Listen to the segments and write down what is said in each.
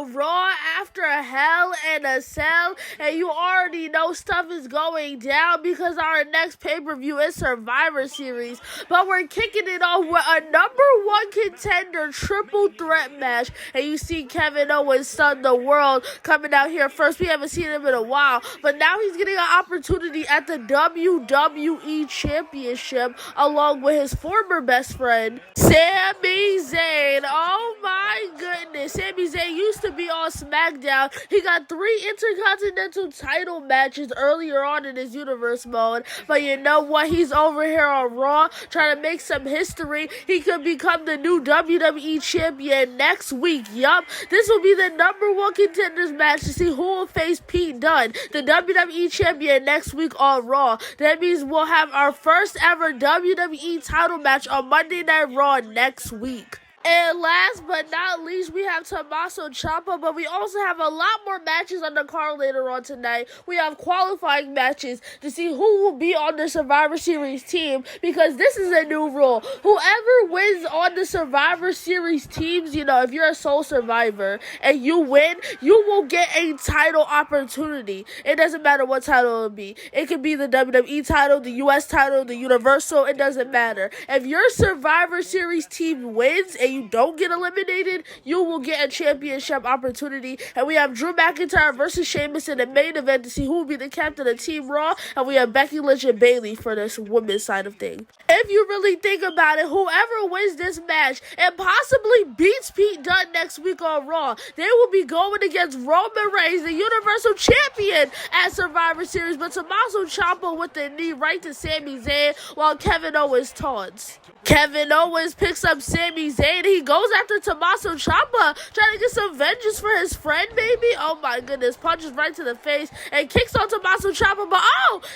Raw after Hell in a Cell, and you already know stuff is going down because our next pay-per-view is Survivor Series. But we're kicking it off with a #1 contender triple threat match, and you see Kevin Owens stun the world coming out here first. We haven't seen him in a while, but now he's getting an opportunity at the WWE Championship along with his former best friend, Sami Zayn. Oh my goodness. Sami Zayn used to be on SmackDown. He got 3 Intercontinental title matches earlier on in his universe mode. But you know what? He's over here on Raw trying to make some history. He could become the new WWE champion next week. Yup. This will be the #1 contenders match to see who will face Pete Dunne, the WWE champion, next week on Raw. That means we'll have our first ever WWE title match on Monday Night Raw next week. And last but not least, we have Tommaso Ciampa, but we also have a lot more matches on the card later on tonight. We have qualifying matches to see who will be on the Survivor Series team, because this is a new rule. Whoever wins on the Survivor Series teams, you know, if you're a sole survivor and you win, you will get a title opportunity. It doesn't matter what title it will be. It could be the WWE title, the US title, the Universal, it doesn't matter. If your Survivor Series team wins and you don't get eliminated, you will get a championship opportunity. And we have Drew McIntyre versus Sheamus in the main event to see who will be the captain of Team Raw. And we have Becky, Lynch, and Bayley for this women's side of things. If you really think about it, whoever wins this match and possibly beats Pete Dunne next week on Raw, they will be going against Roman Reigns, the Universal Champion at Survivor Series. But Tommaso Ciampa with the knee right to Sami Zayn while Kevin Owens taunts. Kevin Owens picks up Sami Zayn. He goes after Tommaso Ciampa, trying to get some vengeance for his friend, baby. Oh my goodness. Punches right to the face and kicks on Tommaso Ciampa. But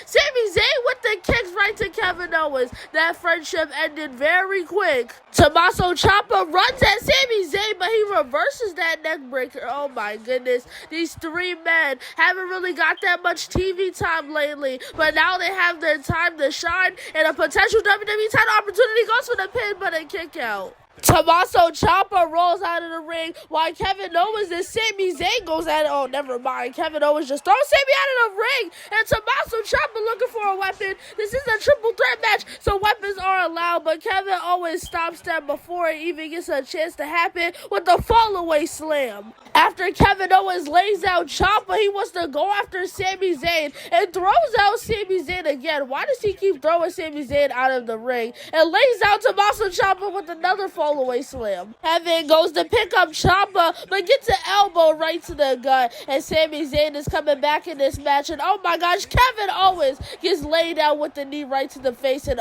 Sami Zayn with the kicks right to Kevin Owens. That friendship ended very quick. Tommaso Ciampa runs at Sami Zayn, but he reverses that neck breaker. Oh my goodness. These 3 men haven't really got that much TV time lately, but now they have their time to shine, and a potential WWE title opportunity goes for the pin, but a kick out. Tommaso Ciampa rolls out of the ring while Kevin Owens and Sami Zayn goes at it. Oh, never mind. Kevin Owens just throws Sami out of the ring, and Tommaso Ciampa looking for a weapon. This is a triple threat match, so weapons are allowed, but Kevin Owens stops them before it even gets a chance to happen with a fall-away slam. After Kevin Owens lays out Ciampa, he wants to go after Sami Zayn and throws out Sami Zayn again. Why does he keep throwing Sami Zayn out of the ring? And lays out Tommaso Ciampa with another fall-away slam. Kevin goes to pick up Ciampa, but gets an elbow right to the gut. And Sami Zayn is coming back in this match. And oh my gosh, Kevin Owens gets laid out with the knee right to the face. And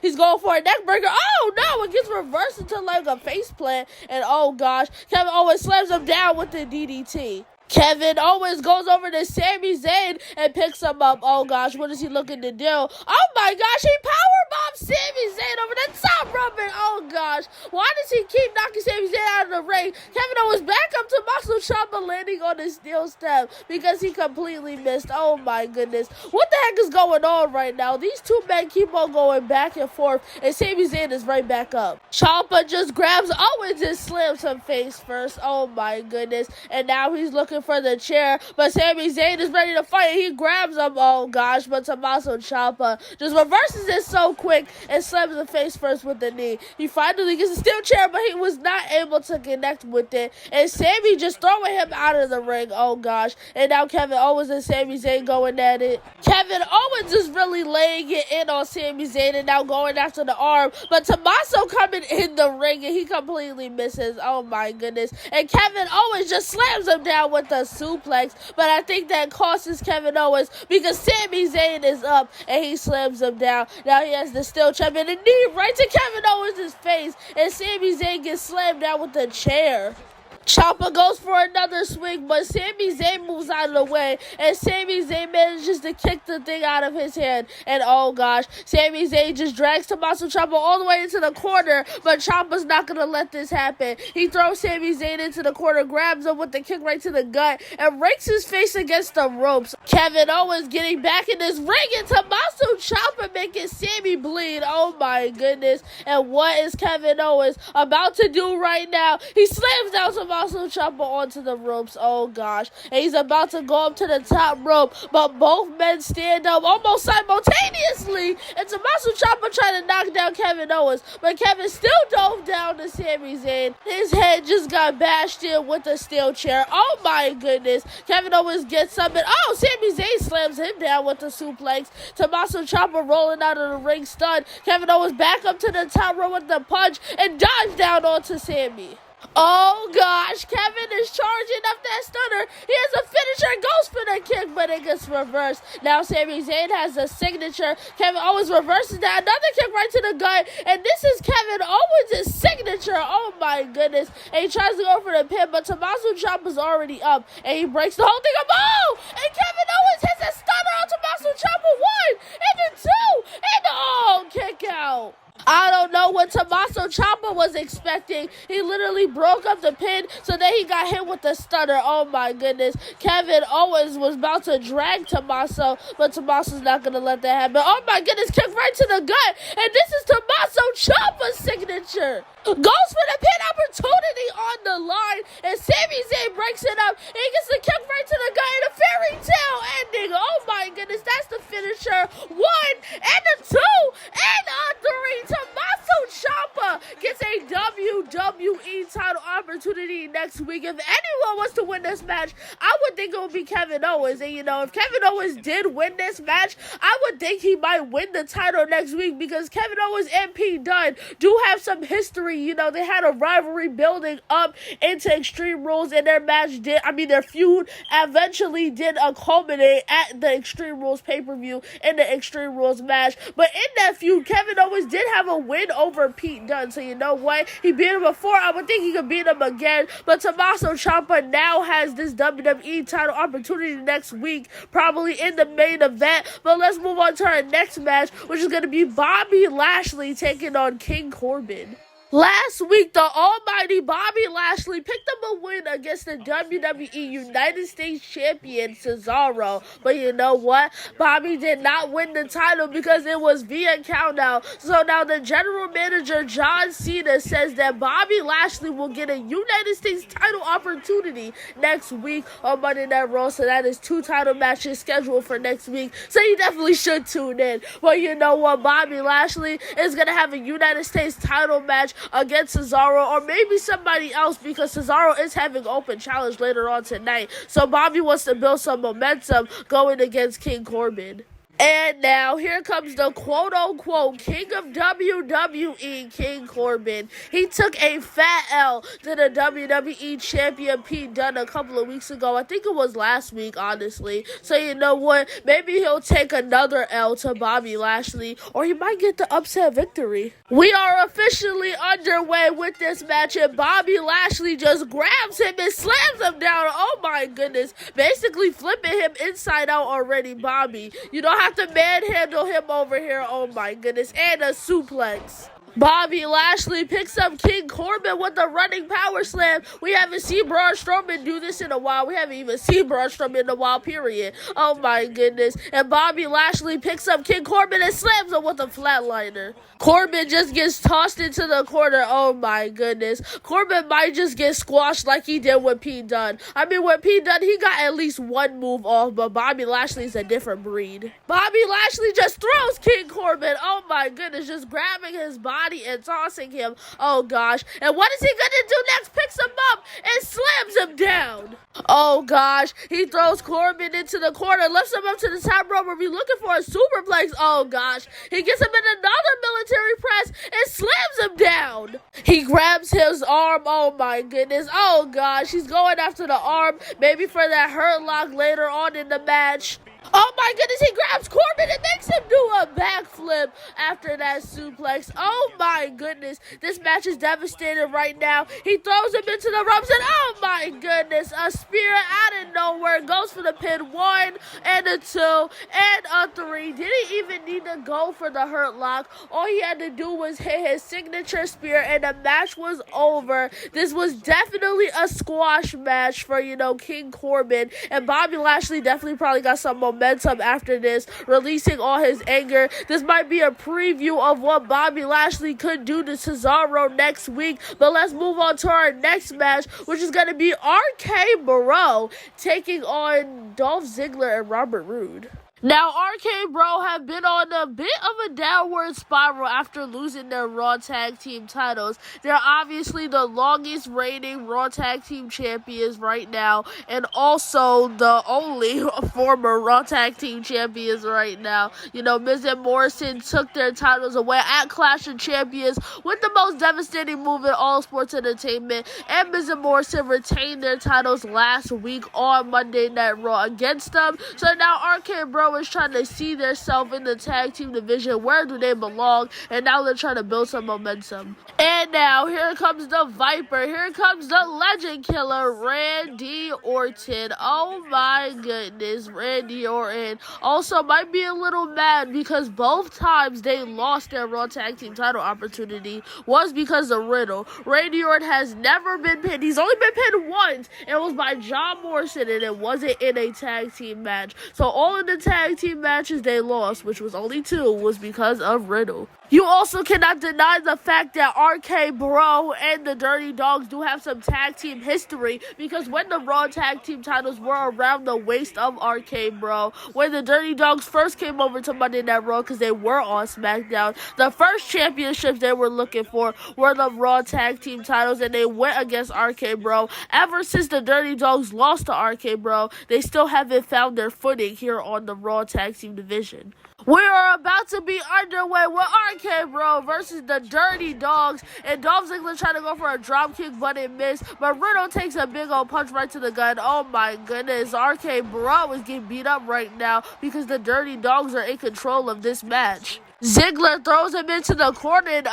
he's going for a neck breaker. Oh no, it gets reversed into like a face plant. And oh gosh, Kevin Owens slams him down with the DDT. Kevin Owens goes over to Sami Zayn and picks him up. Oh gosh, what is he looking to do? Oh my gosh, he powerbombs Sami Zayn over the top rope. Oh gosh, why does he keep knocking Sami Zayn out of the ring? Kevin Owens back up to Tommaso Ciampa landing on the steel step because he completely missed. Oh my goodness, what the heck is going on right now? These 2 men keep on going back and forth, and Sami Zayn is right back up. Ciampa just grabs Owens and slams him face first. Oh my goodness, and now he's looking for the chair, but Sami Zayn is ready to fight. He grabs him. Oh gosh, but Tommaso Ciampa just reverses it so quick and slams the face first with the knee. He finally gets a steel chair, but he was not able to connect with it, and Sami just throwing him out of the ring. Oh gosh, and now Kevin Owens and Sami Zayn going at it. Kevin Owens is really laying it in on Sami Zayn and now going after the arm, but Tommaso coming in the ring and he completely misses. Oh my goodness, and Kevin Owens just slams him down with the suplex, but I think that costs Kevin Owens because Sami Zayn is up and he slams him down. Now he has the steel champion and knee right to Kevin Owens' face, and Sami Zayn gets slammed down with the chair. Ciampa goes for another swing, but Sami Zayn moves out out of the way, and Sami Zayn manages to kick the thing out of his hand. And oh gosh, Sami Zayn just drags Tommaso Ciampa all the way into the corner, but Ciampa's not going to let this happen. He throws Sami Zayn into the corner, grabs him with the kick right to the gut, and rakes his face against the ropes. Kevin Owens getting back in this ring, and Tommaso Ciampa making Sami bleed. Oh my goodness. And what is Kevin Owens about to do right now? He slams down Tommaso Ciampa onto the ropes. Oh gosh. And he's about to go up to the top rope, but both men stand up almost simultaneously, and Tommaso Ciampa trying to knock down Kevin Owens, but Kevin still dove down to Sami Zayn. His head just got bashed in with a steel chair. Oh my goodness. Kevin Owens gets up, and oh, Sami Zayn slams him down with the suplex. Tommaso Ciampa rolling out of the ring stunned. Kevin Owens back up to the top rope with the punch and dives down onto Sami. Oh gosh, Kevin is charging up that stunner. He has a finisher and goes for the kick, but it gets reversed. Now Sami Zayn has a signature. Kevin Owens reverses that. Another kick right to the gut, and this is Kevin Owens' signature. Oh my goodness. And he tries to go for the pin, but Tommaso Ciampa's already up, and he breaks the whole thing up. Oh! And Kevin Owens hits a stunner on Tommaso Ciampa. 1, and then 2, and oh, kick out. I don't know what Tommaso Ciampa was expecting. He literally broke up the pin, so then he got hit with the stunner. Oh my goodness. Kevin Owens was about to drag Tommaso, but Tommaso's not going to let that happen. Oh my goodness, kick right to the gut. And this is Tommaso Ciampa's signature. Goes for the pin opportunity on the line, and Sami Zayn breaks it up. And he gets the kick right to the gut and a fairy tale ending. Oh my goodness, that's the finisher. 1, and a 2, and a 3. Tommaso Ciampa gets a WWE title opportunity next week. If anyone wants to win this match, I would think it would be Kevin Owens. And if Kevin Owens did win this match, I would think he might win the title next week, because Kevin Owens and Pete Dunne do have some history. They had a rivalry building up into Extreme Rules, and their feud eventually did culminate at the Extreme Rules pay-per-view in the Extreme Rules match. But in that feud, Kevin Owens did have a win over Pete Dunne. So you know what? He beat him before. I would think he could beat him again. But Tommaso Ciampa now has this WWE title opportunity next week, probably in the main event. But let's move on to our next match, which is going to be Bobby Lashley taking on King Corbin. Last week, the almighty Bobby Lashley picked up a win against the WWE United States Champion Cesaro. But you know what? Bobby did not win the title because it was via countout. So now the general manager, John Cena, says that Bobby Lashley will get a United States title opportunity next week on Monday Night Raw. So that is 2 title matches scheduled for next week. So you definitely should tune in. Well, you know what? Bobby Lashley is going to have a United States title match against Cesaro, or maybe somebody else, because Cesaro is having open challenge later on tonight. So Bobby wants to build some momentum going against King Corbin. And now, here comes the quote-unquote king of WWE, King Corbin. He took a fat L to the WWE champion Pete Dunne a couple of weeks ago. I think it was last week, honestly. So, you know what? Maybe he'll take another L to Bobby Lashley, or he might get the upset victory. We are officially underway with this match, and Bobby Lashley just grabs him and slams him down. Oh, my goodness. Basically flipping him inside out already, Bobby. You don't have to manhandle him over here. Oh my goodness. And a suplex. Bobby Lashley picks up King Corbin with a running power slam. We haven't seen Braun Strowman do this in a while. We haven't even seen Braun Strowman in a while, period. Oh my goodness. And Bobby Lashley picks up King Corbin and slams him with a flatliner. Corbin just gets tossed into the corner. Oh my goodness. Corbin might just get squashed like he did with Pete Dunne. With Pete Dunne, he got at least one move off, but Bobby Lashley's a different breed. Bobby Lashley just throws King Corbin. Oh my goodness, just grabbing his body and tossing him. Oh gosh. And what is he gonna do next? Picks him up and slams him down. Oh gosh. He throws Corbin into the corner, lifts him up to the top rope. We'll be looking for a superplex. Oh gosh. He gets him in another military press and slams him down. He grabs his arm. Oh my goodness. Oh gosh. He's going after the arm, maybe for that hurt lock later on in the match. Oh my goodness, he grabs Corbin and makes him do a backflip after that suplex. Oh my goodness, this match is devastating right now. He throws him into the ropes and oh my goodness, a spear out of nowhere goes for the pin. 1 and a 2 and a 3. Didn't even need to go for the hurt lock. All he had to do was hit his signature spear and the match was over. This was definitely a squash match for, King Corbin, and Bobby Lashley definitely probably got some momentum after this, releasing all his anger. This might be a preview of what Bobby Lashley could do to Cesaro next week, but let's move on to our next match, which is going to be RK-Bro taking on Dolph Ziggler and Robert Roode. Now, RK-Bro have been on a bit of a downward spiral after losing their Raw Tag Team titles. They're obviously the longest reigning Raw Tag Team champions right now, and also the only former Raw Tag Team champions right now. Miz and Morrison took their titles away at Clash of Champions with the most devastating move in all sports entertainment, and Miz and Morrison retained their titles last week on Monday Night Raw against them. So now RK-Bro is trying to see themselves in the tag team division. Where do they belong? And now they're trying to build some momentum. And now here comes the Viper. Here comes the legend killer, Randy Orton. Oh my goodness, Randy Orton also might be a little mad because both times they lost their Raw Tag Team title opportunity was because of Riddle. Randy Orton has never been pinned. He's only been pinned once. It was by John Morrison and it wasn't in a tag team match. So all of the tag team matches they lost, which was only 2, was because of Riddle. You also cannot deny the fact that RK-Bro and the Dirty Dogs do have some tag team history, because when the Raw Tag Team titles were around the waist of RK-Bro, when the Dirty Dogs first came over to Monday Night Raw because they were on SmackDown, the first championships they were looking for were the Raw Tag Team titles, and they went against RK-Bro. Ever since the Dirty Dogs lost to RK-Bro, they still haven't found their footing here on the Raw Tag Team division. We are about to be underway with RK-Bro versus the Dirty Dogs, and Dolph Ziggler trying to go for a dropkick, but it missed. But Riddle takes a big old punch right to the gut. Oh my goodness, RK-Bro is getting beat up right now because the Dirty Dogs are in control of this match. Ziggler throws him into the corner, and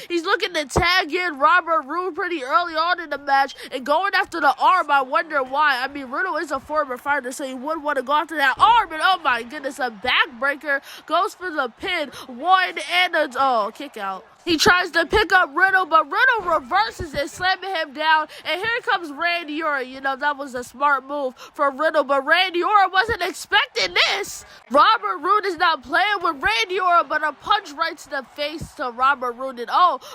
he's looking to tag in Robert Roode pretty early on in the match and going after the arm. I wonder why. I mean, Riddle is a former fighter, so he wouldn't want to go after that arm, and oh my goodness, a backbreaker goes for the pin. 1 and a kick out. He tries to pick up Riddle, but Riddle reverses and slamming him down. And here comes Randy Orton. That was a smart move for Riddle, but Randy Orton wasn't expecting this. Robert Roode is not playing with Randy Orton, but a punch right to the face to Robert Roode. And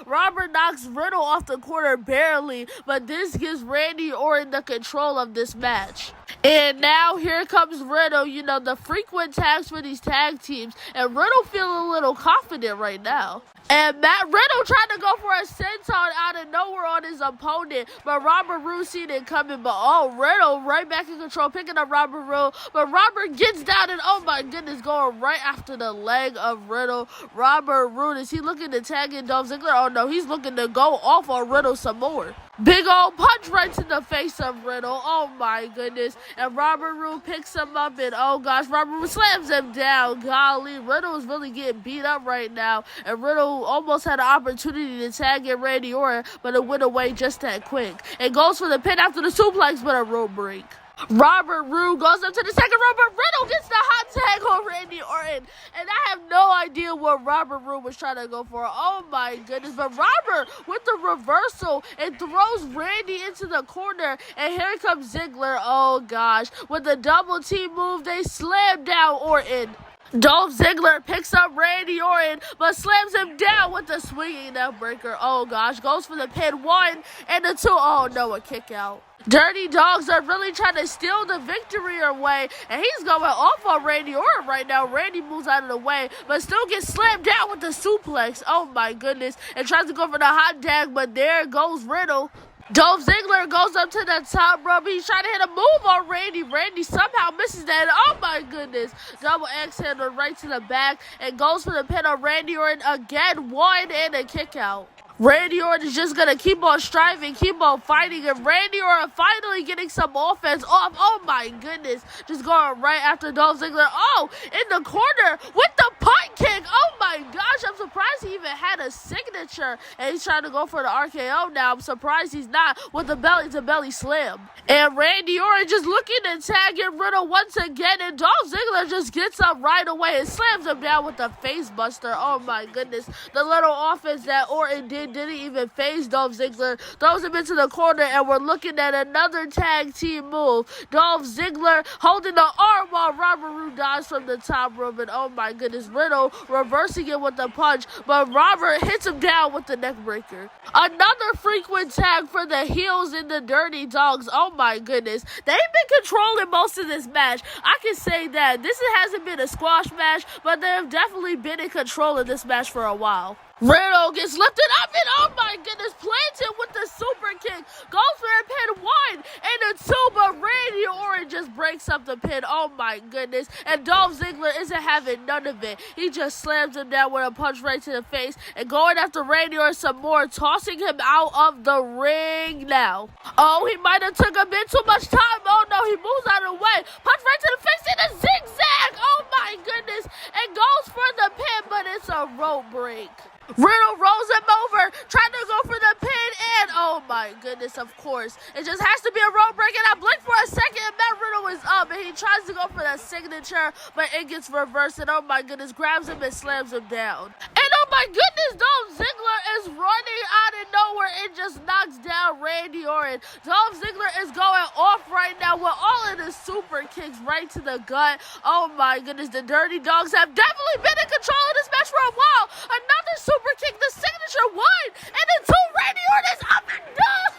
Robert knocks Riddle off the corner barely, but this gives Randy Orton the control of this match. And now here comes Riddle, the frequent tags for these tag teams. And Riddle feeling a little confident right now. And Matt Riddle trying to go for a senton out of nowhere on his opponent, but Robert Roode seen it coming. But Riddle right back in control, picking up Robert Roode. But Robert gets down and oh my goodness, going right after the leg of Riddle. Robert Roode, is he looking to tag in Dolph Ziggler? Oh no, he's looking to go off on Riddle some more. Big old punch right to the face of Riddle. Oh my goodness. And Robert Roode picks him up and oh gosh, Robert Roode slams him down. Golly, Riddle is really getting beat up right now. And Riddle almost had an opportunity to tag in Randy Orton, but it went away just that quick. And goes for the pin after the suplex, but a rope break. Robert Roode goes up to the second rope, but Riddle gets the hot tag on Randy Orton. And I have no idea what Robert Roode was trying to go for. Oh my goodness. But Robert with the reversal and throws Randy into the corner. And here comes Ziggler. Oh gosh. With the double team move, they slam down Orton. Dolph Ziggler picks up Randy Orton, but slams him down with the swinging neck breaker. Oh gosh, goes for the pin. 1 and a 2. Oh no, a kick out. Dirty Dogs are really trying to steal the victory away, and he's going off on Randy Orton right now. Randy moves out of the way, but still gets slammed down with the suplex. Oh my goodness, and tries to go for the hot tag, but there goes Riddle. Dolph Ziggler goes up to the top rope. He's trying to hit a move on Randy. Randy somehow misses that. Oh my goodness. Double X handle right to the back and goes for the pin on Randy Orton again. 1 and a kick out. Randy Orton is just gonna keep on striving, keep on fighting, and Randy Orton finally getting some offense off. Oh my goodness, just going right after Dolph Ziggler. Oh, in the corner with the punt kick. Oh my gosh, I'm surprised he even had a signature, and he's trying to go for the RKO now. I'm surprised he's not with the belly-to-belly slam. And Randy Orton just looking to tag in Riddle once again, and Dolph Ziggler just gets up right away and slams him down with the face buster. Oh my goodness, the little offense that Orton didn't even phase Dolph Ziggler. Throws him into the corner, and we're looking at another tag team move. Dolph Ziggler holding the arm while Roode dives from the top rope, and oh my goodness, Riddle reversing it with a punch, but Robert hits him down with the neck breaker. Another frequent tag for the heels and the Dirty Dogs. Oh my goodness, they've been controlling most of this match. I can say that this hasn't been a squash match, but they have definitely been in control of this match for a while. Riddle gets lifted up, and oh my goodness, planted with the super kick. Goes for a pin 1 and a 2, but Randy Orton just breaks up the pin. Oh my goodness. And Dolph Ziggler isn't having none of it. He just slams him down with a punch right to the face and going after Randy Orton some more, tossing him out of the ring now. Oh, he might have took a bit too much time. Oh no, he moves out of the way. Punch right to the face in a zigzag. Oh my goodness. And goes for the pin, but it's a rope break. Riddle rolls him over, trying to go for the pin, and oh my goodness, of course, it just has to be a rope break, and I blink for a second, and Matt Riddle is up, and he tries to go for that signature, but it gets reversed, and oh my goodness, grabs him and slams him down. And oh my goodness, Dolph Ziggler is running out of nowhere and just knocks down Randy Orton. Dolph Ziggler is going off right now with all of the super kicks right to the gut. Oh my goodness, the Dirty Dogs have definitely been in control of this match for a while. Another super kick, the signature 1, and the 2, Randy Orton is up and down.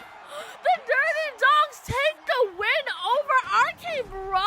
The Dirty Dogs take the win over RK Bro.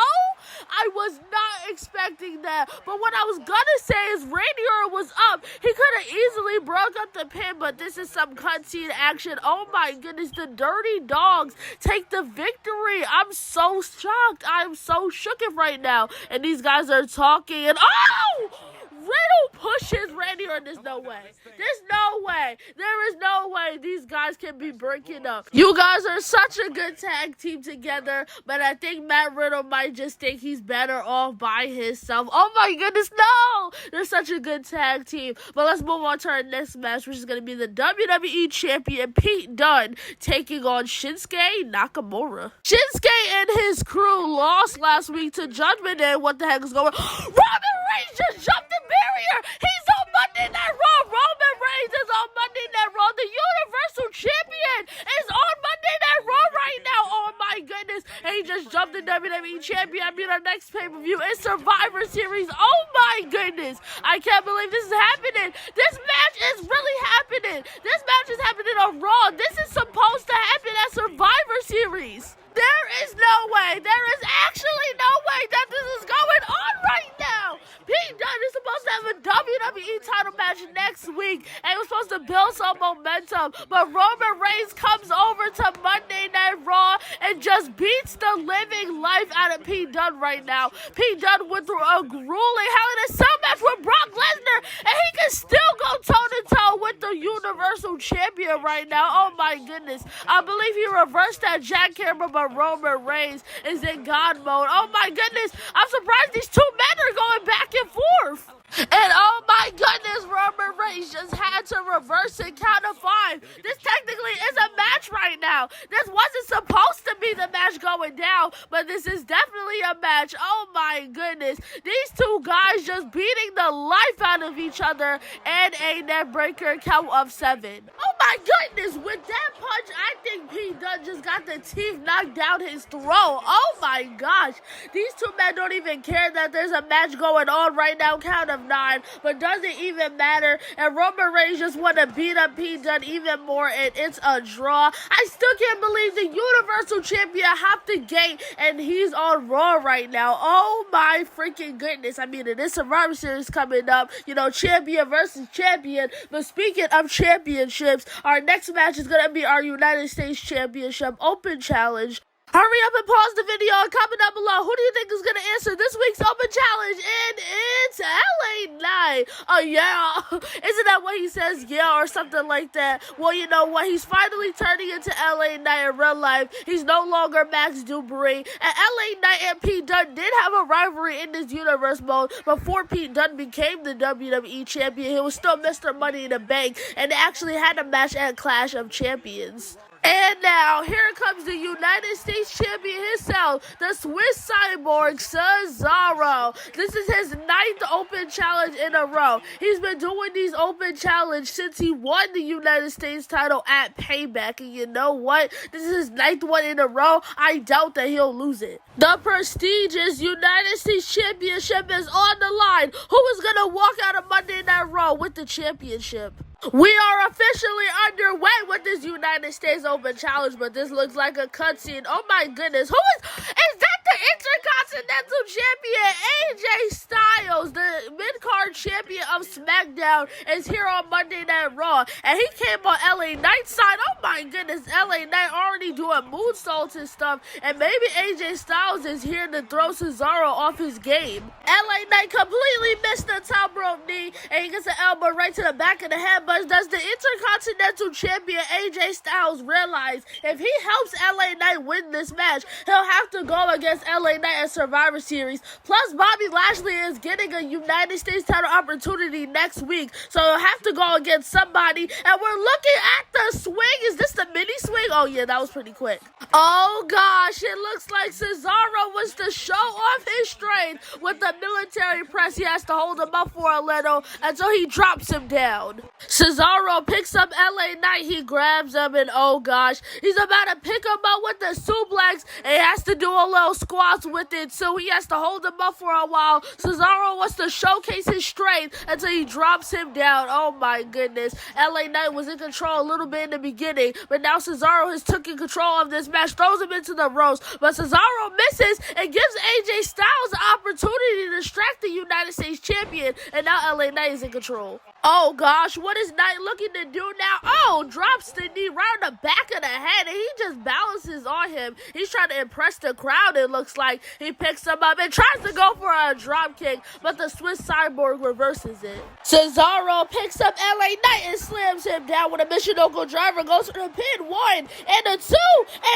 I was not expecting that, but what I was gonna say is Randy Orton was up. He could have easily broke up the pin, but this is some cutscene action. Oh my goodness, the Dirty Dogs take the victory. I'm so shocked. I'm so shooketh right now, and these guys are talking, and oh! Riddle pushes Randy Orton. There's no way. There's no way. There is no way these guys can be breaking up. You guys are such a good tag team together, but I think Matt Riddle might just think he's better off by himself. Oh my goodness, no! They're such a good tag team. But let's move on to our next match, which is going to be the WWE Champion Pete Dunne taking on Shinsuke Nakamura. Shinsuke and his crew lost last week to Judgment Day. What the heck is going on? Roman Reigns just jumped the barrier. He's on Monday Night Raw. Roman Reigns is on Monday Night Raw. The Universal Champion is on Monday Night Raw right now. Oh my goodness. And he just jumped the WWE Champion. I mean, our next pay-per-view is Survivor Series. Oh my goodness. I can't believe this is happening. This match is really happening. This match is happening on Raw. This is supposed to happen at Survivor Series. There is no way. There is actually no way that this is going on right now. Pete Dunne is supposed to have a WWE title match next week, and he was supposed to build some momentum, but Roman Reigns comes over to Monday Night Raw and just beats the living life out of Pete Dunne right now. Pete Dunne went through a grueling Hell in a Cell match with Brock Lesnar, and he can still go toe-to-toe with the Universal Champion right now. Oh my goodness. I believe he reversed that jackhammer, but Roman Reigns is in God mode. Oh my goodness. I'm surprised these two men are going back and forth. And oh my goodness, Roman Reigns just had to reverse it, count of 5. This technically is a match right now. This wasn't supposed to be the match going down, but this is definitely a match. Oh my goodness. These two guys just beating the life out of each other, and a net breaker, count of 7. Oh my goodness, with that punch, I think Pete Dunne just got the teeth knocked down his throat. Oh my gosh. These two men don't even care that there's a match going on right now, count of 9, but doesn't even matter, and Roman Reigns just want to beat up Pete Dunne even more, and it's a draw. I still can't believe the Universal Champion hopped the gate, and he's on Raw right now. Oh my freaking goodness. I mean, it is Survivor Series coming up, you know, champion versus champion, but speaking of championships, our next match is going to be our United States Championship Open Challenge. Hurry up and pause the video and comment down below. Who do you think is going to answer this week's open challenge? And it's LA Knight. Oh, yeah. Isn't that what he says? Yeah, or something like that. Well, you know what? He's finally turning into LA Knight in real life. He's no longer Max Dupree. And LA Knight and Pete Dunne did have a rivalry in this universe mode. Before Pete Dunne became the WWE champion, he was still Mr. Money in the Bank. And they actually had a match at Clash of Champions. And now, here comes the United States champion himself, the Swiss cyborg, Cesaro. This is his 9th open challenge in a row. He's been doing these open challenges since he won the United States title at Payback. And you know what? This is his 9th one in a row. I doubt that he'll lose it. The prestigious United States championship is on the line. Who is going to walk out of Monday Night Raw with the championship? We are officially underway with this United States Open Challenge, but this looks like a cutscene. Oh my goodness, is that the Intercontinental Champion AJ Styles, the mid-card champion of SmackDown, is here on Monday Night Raw, and he came on LA Knight's side. Oh my goodness, LA Knight already doing moonsaults and stuff, and maybe AJ Styles is here to throw Cesaro off his game. LA Knight completely missed the top rope knee, and he gets an elbow right to the back of the head, but does the Intercontinental Champion AJ Styles realize if he helps LA Knight win this match, he'll have to go against LA Knight at Survivor Series. Plus, Bobby Lashley is getting a United States title opportunity next week, so he'll have to go against somebody. And we're looking at the swing. Is this the mini swing? Oh yeah, that was pretty quick. Oh gosh, it looks like Cesaro wants to show off his strength with the military press. He has to hold him up for a little until he drops him down. Cesaro picks up LA Knight, he grabs him, and oh gosh, he's about to pick him up with the suplex, and he has to do a little squats with it, so he has to hold him up for a while. Cesaro wants to showcase his strength until he drops him down. Oh my goodness, LA Knight was in control a little bit in the beginning, but now Cesaro has taken control of this match, throws him into the ropes, but Cesaro misses and gives AJ Styles the opportunity to distract the United States champion, and now LA Knight is in control. Oh gosh, what is Knight looking to do now? Oh, drops the knee right on the back of the head, and he just balances on him. He's trying to impress the crowd, it looks like. He picks him up and tries to go for a drop kick, but the Swiss cyborg reverses it. Cesaro picks up LA Knight and slams him down with a Michinoku driver, goes for the pin, 1 and a 2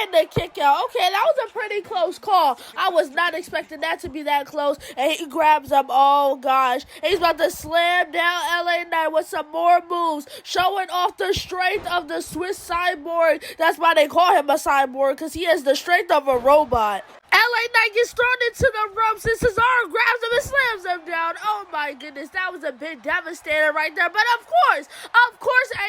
and the kick out. Okay, that was a pretty close call. I was not expecting that to be that close, and he grabs him. Oh gosh, he's about to slam down LA Knight with some more moves, showing off the strength of the Swiss cyborg. That's why they call him a cyborg, because he has the strength of a robot. LA Knight gets thrown into the ropes and Cesaro grabs him and slams him down. Oh my goodness, that was a bit devastating right there. But of course,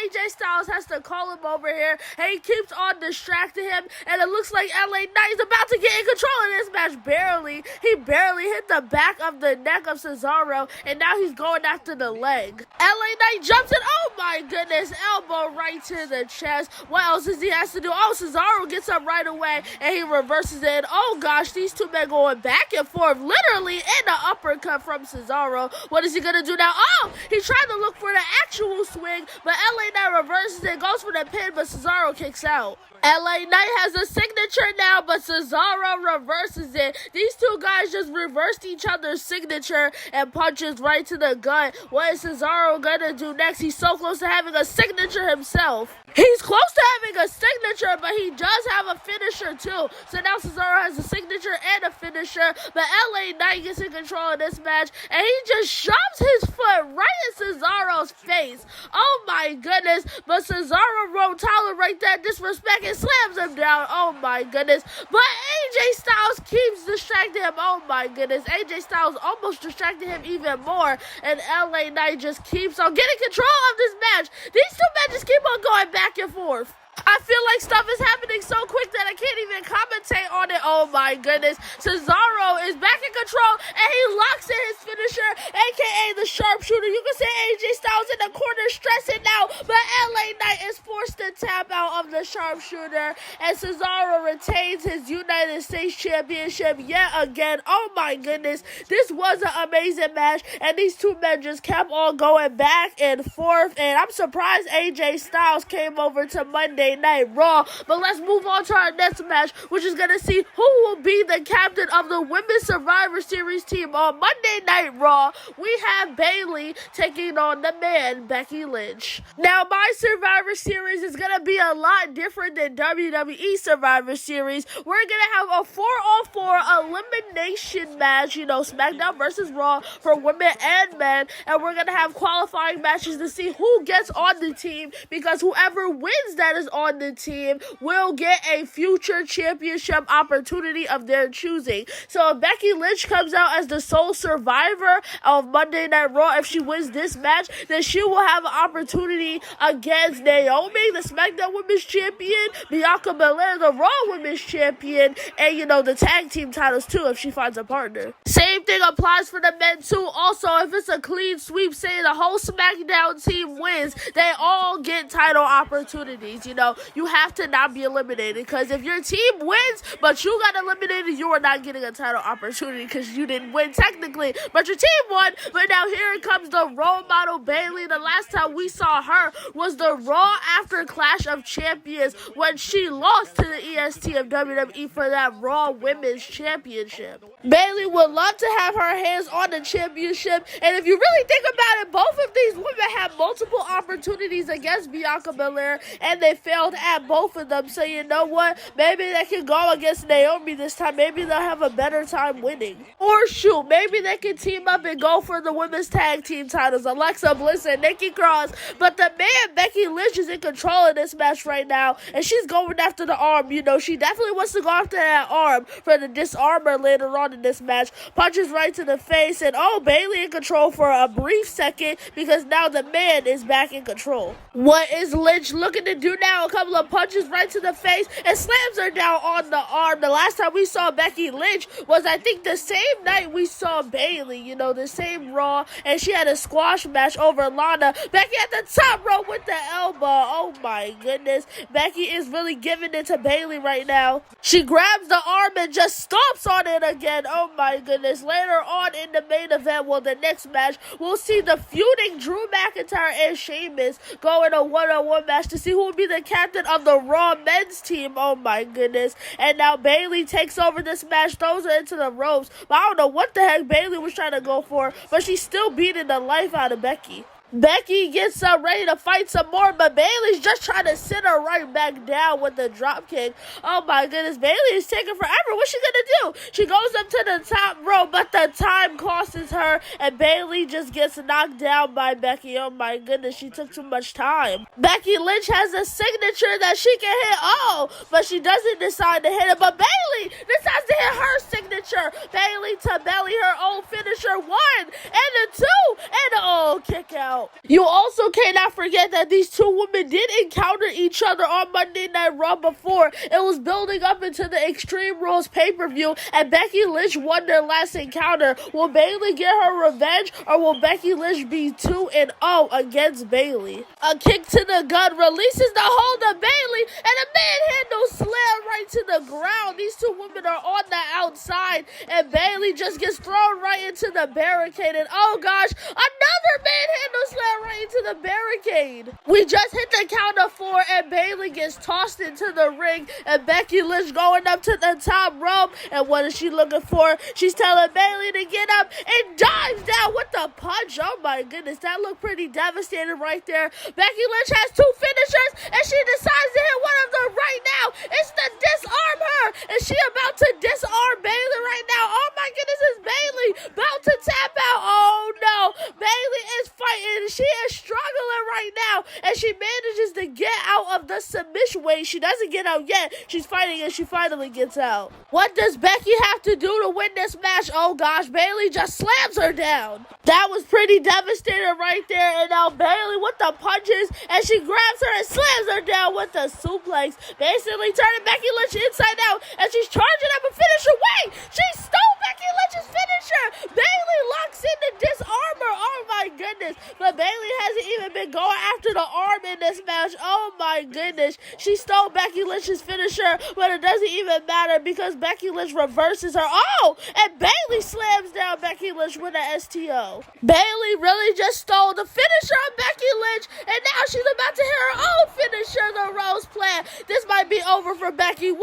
AJ Styles has to call him over here, and he keeps on distracting him, and it looks like LA Knight is about to get in control of this match. Barely. He barely hit the back of the neck of Cesaro, and now he's going after the leg. LA Knight jumps in. Oh my goodness, elbow right to the chest. What else does he has to do? Oh, Cesaro gets up right away, and he reverses it. Oh gosh, these two men going back and forth, literally in the uppercut from Cesaro. What is he gonna do now? Oh, he's trying to look for the actual swing, but LA Knight reverses it, goes for the pin, but Cesaro kicks out. LA Knight has a signature now, but Cesaro reverses it. These two guys just reversed each other's signature and punches right to the gut. What is Cesaro gonna do next? He's so close to having a signature himself. He's close to having a signature, but he does have a finisher too. So now Cesaro has a signature and a finisher, but LA Knight gets in control of this match, and he just shoves his foot right in Cesaro's face. Oh my goodness, but Cesaro won't tolerate that disrespect and slams him down. Oh my goodness, but AJ Styles keeps distracting him. Oh my goodness, AJ Styles almost distracted him even more, and LA Knight just keeps on getting control of this match. These two men just keep on going back and forth. I feel like stuff is happening so quick that I can't even commentate on it. Oh my goodness. Cesaro is back in control, and he locks in his finisher, a.k.a. the sharpshooter. You can see AJ Styles in the corner stressing out, but LA Knight is forced to tap out of the sharpshooter, and Cesaro retains his United States Championship yet again. Oh my goodness. This was an amazing match, and these two men just kept on going back and forth, and I'm surprised AJ Styles came over to Monday Monday Night Raw. But let's move on to our next match, which is going to see who will be the captain of the Women's Survivor Series team on Monday Night Raw. We have Bayley taking on the man, Becky Lynch. Now, my Survivor Series is going to be a lot different than WWE Survivor Series. We're going to have a 4-on-4 elimination match, SmackDown versus Raw for women and men, and we're going to have qualifying matches to see who gets on the team, because whoever wins that is on the team will get a future championship opportunity of their choosing. So if Becky Lynch comes out as the sole survivor of Monday Night Raw, if she wins this match, then she will have an opportunity against Naomi, the SmackDown Women's Champion, Bianca Belair, the Raw Women's Champion, and the tag team titles too if she finds a partner. Same thing applies for the men too. Also, if it's a clean sweep, say the whole SmackDown team wins, they all get title opportunities. You have to not be eliminated, because if your team wins but you got eliminated, you are not getting a title opportunity because you didn't win technically, but your team won. But now here comes the role model Bayley. The last time we saw her was the Raw after Clash of Champions when she lost to the EST of WWE for that Raw Women's Championship. Bayley would love to have her hands on the championship, and if you really think about it, both of these women had multiple opportunities against Bianca Belair, and they failed at both of them. So you know what? Maybe they can go against Naomi this time. Maybe they'll have a better time winning. Or shoot, maybe they can team up and go for the women's tag team titles, Alexa Bliss and Nikki Cross. But the man, Becky Lynch, is in control of this match right now, and she's going after the arm. She definitely wants to go after that arm for the disarmer later on in this match. Punches right to the face, and Bayley in control for a brief second, because now the man is back in control. What is Lynch looking to do now? A couple of punches right to the face and slams her down on the arm. The last time we saw Becky Lynch was, I think, the same night we saw Bayley, the same Raw, and she had a squash match over Lana. Becky at the top rope with the elbow. Oh my goodness. Becky is really giving it to Bayley right now. She grabs the arm and just stomps on it again. Oh my goodness. Later on in the main event, the next match, we'll see the feuding Drew McIntyre and Sheamus go in a one-on-one match to see who will be the captain of the Raw men's team. Oh my goodness. And now Bayley takes over this match, throws her into the ropes. But I don't know what the heck Bayley was trying to go for, but she's still beating the life out of Becky. Becky gets ready to fight some more, but Bayley's just trying to sit her right back down with the drop kick. Oh my goodness, Bayley is taking forever. What's she gonna do? She goes up to the top rope, but the time costs her, and Bayley just gets knocked down by Becky. Oh my goodness, she took too much time. Becky Lynch has a signature that she can hit, but she doesn't decide to hit it. But Bayley decides to hit her signature. Bayley to belly, her own finisher. 1 and a 2 and kick out. You also cannot forget that these two women did encounter each other on Monday Night Raw before. It was building up into the Extreme Rules pay-per-view, and Becky Lynch won their last encounter. Will Bayley get her revenge, or will Becky Lynch be 2-0 against Bayley? A kick to the gut releases the hold of Bayley, and a manhandle slam right to the ground. These two women are on the outside, and Bayley just gets thrown right into the barricade. And oh gosh, another manhandle slam right into the barricade. We just hit the count of 4, and Bayley gets tossed into the ring, and Becky Lynch going up to the top rope. And what is she looking for? She's telling Bayley to get up and dives down with the punch. Oh my goodness, that looked pretty devastating right there. Becky Lynch has 2 finishers, and she decides to hit one of them right now. It's the disarm her, and she about to disarm Bayley right now. Oh my goodness, it's Bayley about to tap out. Oh no, Bayley is fighting. She is struggling right now, and she manages to get out of the submission way. She doesn't get out yet. She's fighting, and she finally gets out. What does Becky have to do to win this match? Oh gosh, Bayley just slams her down. That was pretty devastating right there. And now Bayley with the punches, and she grabs her and slams her down with the suplex, basically turning Becky Lynch inside out, and she's charging up a finisher. Wait, she stole Becky Lynch's finisher. Bayley locks in the disarmer. Oh my goodness. But Bayley hasn't even been going after the arm in this match. Oh my goodness. She stole Becky Lynch's finisher, but it doesn't even matter because Becky Lynch reverses her. Oh, and Bayley slams down Becky Lynch with an STO. Bayley really just stole the finisher of Becky Lynch, and now she's about to hit her own finisher, the Rose Plan. This might be over for Becky. 1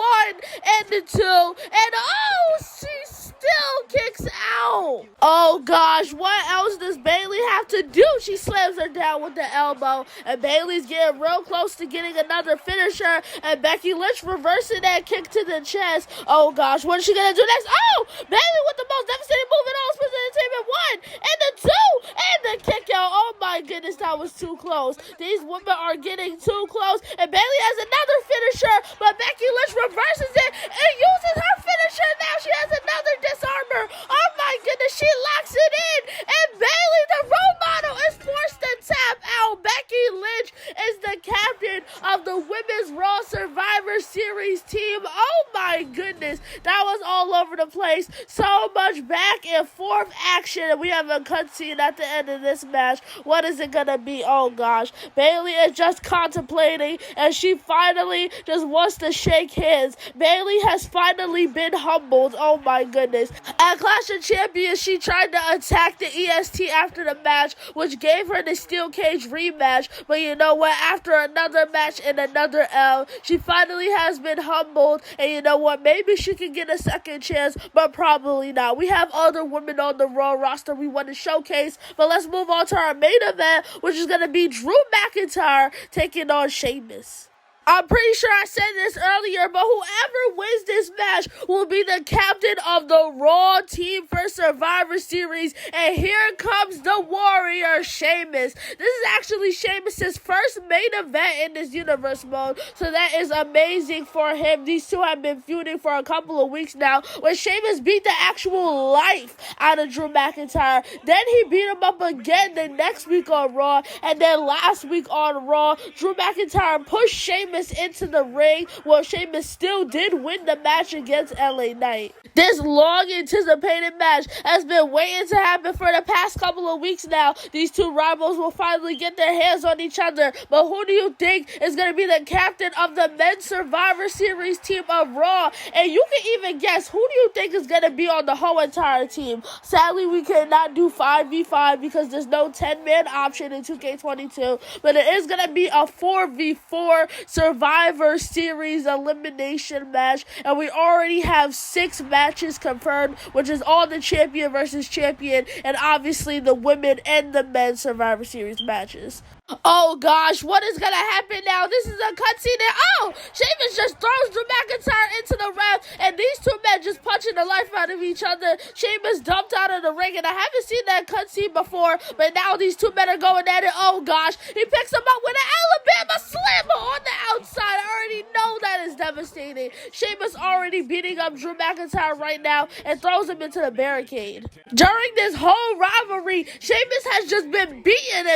and 2, and oh, she still kicks out. Oh gosh, what else does Bayley have to do? She slams her down with the elbow, and Bayley's getting real close to getting another finisher, and Becky Lynch reversing that kick to the chest. Oh gosh, what is she gonna do next? Oh, Bayley with the most devastating move in all sports entertainment. 1 and 2, and the kick out. Oh my goodness, that was too close. These women are getting too close, and Bayley has another finisher, but Becky Lynch reverses it and uses her finisher. Now she has another disarmer. Oh my goodness, she locks it in, and Bayley, the role model, is forced to tap out. Becky Lynch is the captain of the Women's Raw Survivor Series team. Oh my goodness, that was all over the place. So much back and forth action, and we have a cutscene at the end of this match. What is it gonna be? Oh gosh, Bayley is just contemplating, and she finally just wants to shake hands. Bayley has finally been humbled. Oh my goodness. At Clash of Champions, she tried to attack the EST after the match, which gave her the steel cage rematch. But you know what? After another match and another L, she finally has been humbled. And you know what? Maybe she can get a second chance, but probably not. We have other women on the Raw roster we want to showcase. But let's move on to our main event, which is going to be Drew McIntyre taking on Sheamus. I'm pretty sure I said this earlier, but whoever wins this match will be the captain of the Raw team for Survivor Series. And here comes the Warrior, Sheamus. This is actually Sheamus' first main event in this universe mode, so that is amazing for him. These two have been feuding for a couple of weeks now, when Sheamus beat the actual life out of Drew McIntyre. Then he beat him up again the next week on Raw, and then last week on Raw, Drew McIntyre pushed Sheamus into the ring. Well, Sheamus still did win the match against LA Knight. This long anticipated match has been waiting to happen for the past couple of weeks now. These two rivals will finally get their hands on each other. But who do you think is going to be the captain of the Men's Survivor Series team of Raw? And you can even guess, who do you think is going to be on the whole entire team? Sadly, we cannot do 5v5 because there's no 10-man option in 2K22. But it is going to be a 4v4 Survivor Series elimination match. And we already have 6 matches confirmed, which is all the champion versus champion, and obviously the women and the men's Survivor Series matches. Oh gosh, what is gonna happen now? This is a cutscene, and oh, Sheamus just throws Drew McIntyre into the ref, and these two men just punching the life out of each other. Sheamus dumped out of the ring, and I haven't seen that cutscene before, but now these two men are going at it. Oh gosh, he picks him up with an Alabama slammer on the outside. I already know that is devastating. Sheamus already beating up Drew McIntyre right now and throws him into the barricade. During this whole rivalry, Sheamus has just been beaten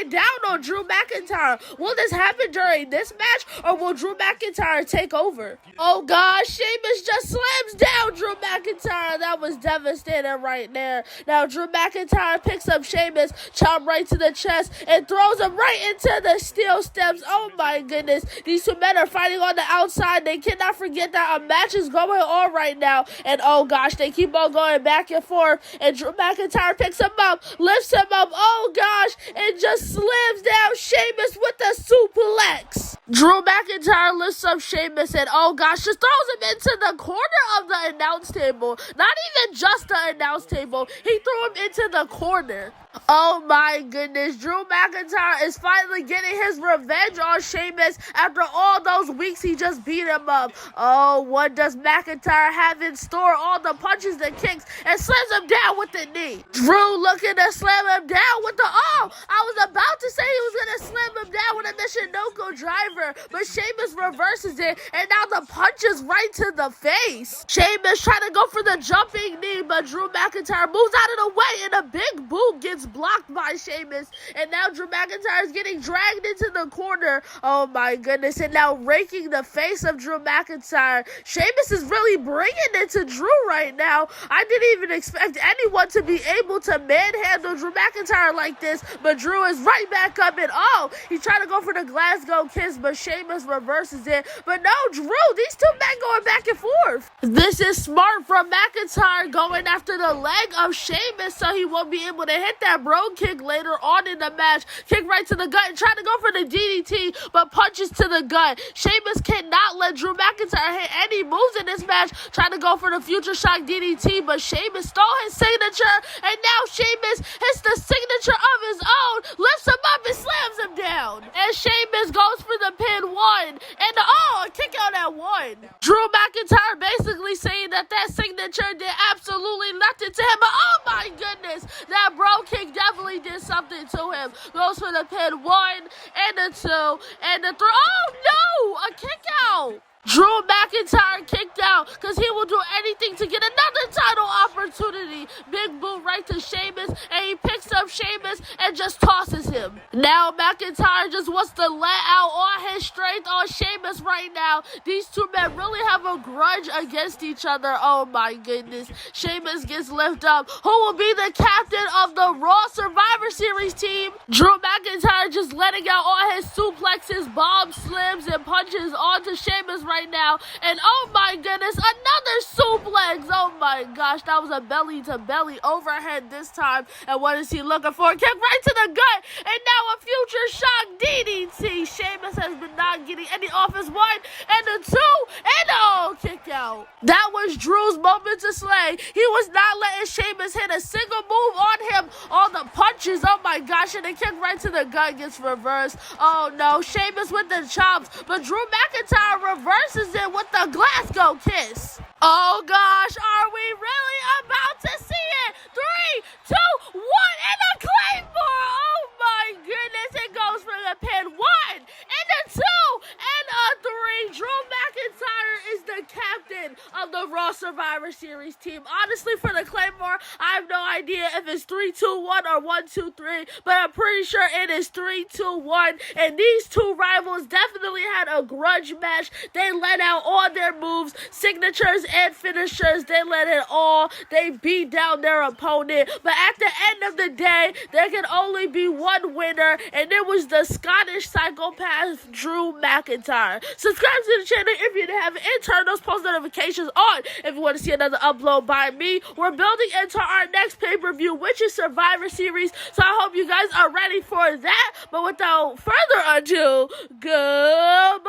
down on Drew McIntyre. Will this happen during this match, or will Drew McIntyre take over? Oh gosh, Sheamus just slams down Drew McIntyre. That was devastating right there. Now Drew McIntyre picks up Sheamus, chop right to the chest, and throws him right into the steel steps. Oh my goodness. These two men are fighting on the outside. They cannot forget that a match is going on right now. And oh gosh, they keep on going back and forth. And Drew McIntyre picks him up, lifts him up. Oh gosh, and just slams down Sheamus with a suplex. Drew McIntyre lifts up Sheamus, and oh gosh, just throws him into the corner of the announce table. Not even just the announce table. He threw him into the corner. Oh my goodness, Drew McIntyre is finally getting his revenge on Sheamus after all those weeks he just beat him up. Oh, what does McIntyre have in store? All the punches and kicks, and slams him down with the knee. Drew looking to slam him down with the, oh, I was about to say he was going to slam him down with a Michinoku driver, but Sheamus reverses it, and now the punch is right to the face. Sheamus trying to go for the jumping knee, but Drew McIntyre moves out of the way, and a big boot gets blocked by Sheamus, and now Drew McIntyre is getting dragged into the corner. Oh my goodness, and now raking the face of Drew McIntyre. Sheamus is really bringing it to Drew right now. I didn't even expect anyone to be able to manhandle Drew McIntyre like this, but Drew is right back up, and oh, he's trying to go for the Glasgow kiss, but Sheamus reverses it. But no, Drew, these two men going back and forth. This is smart from McIntyre going after the leg of Sheamus so he won't be able to hit that Roode kick later on in the match. Kick right to the gut and trying to go for the DDT, but punches to the gut. Sheamus cannot let Drew McIntyre hit any moves in this match. Trying to go for the future shock DDT, but Sheamus stole his signature, and now Sheamus hits the signature of his own, lifts him up and slams him down. And Sheamus goes for the pin 1, and a kick out at 1. Drew McIntyre basically saying that signature did absolutely nothing to him, but oh my goodness, that bro kick definitely did something to him. Goes for the pin 1, and the 2, and the 3. Oh no, a kick out. Drew McIntyre kicked out because he will do anything to get another title opportunity. Big boot right to Sheamus, and he picks up Sheamus and just tosses him. Now McIntyre just wants to let out all his strength on Sheamus right now. These two men really have a grudge against each other. Oh my goodness. Sheamus gets lifted up. Who will be the captain of the Raw Survivor Series team? Drew McIntyre just letting out all his suplexes, bomb slams, and punches onto Sheamus right now, and oh my goodness, another suplex. Oh my gosh, that was a belly to belly overhead this time. And what is he looking for? Kick right to the gut, and now a future shock DDT. Sheamus has been not getting any offense. 1 and the 2, and kick out. That was Drew's moment to slay. He was not letting Sheamus hit a single move on him. All the punches, oh my gosh, and the kick right to the gut gets reversed. Oh no, Sheamus with the chops, but Drew McIntyre reverses it with the Glasgow kiss. Oh gosh, are we really about to see it? 3, 2, 1, and a Claymore! Oh my goodness, it goes for the pin. 1, and a 2, and a 3. Drew McIntyre is the captain of the Raw Survivor Series team. Honestly, for the Claymore, I have no idea if it's 3, 2, 1 or 1, 2, 3, but I'm pretty sure it is 3, 2, 1. And these two rivals definitely had a grudge match. They let out all their moves, signatures and finishers. They let it all. They beat down their opponent. But at the end of the day, there can only be one winner, and it was the Scottish psychopath Drew McIntyre. Subscribe to the channel if you haven't, and turn those post notifications on if you want to see another upload by me. We're building into our next pay-per-view, which is Survivor Series, so I hope you guys are ready for that. But without further ado, goodbye.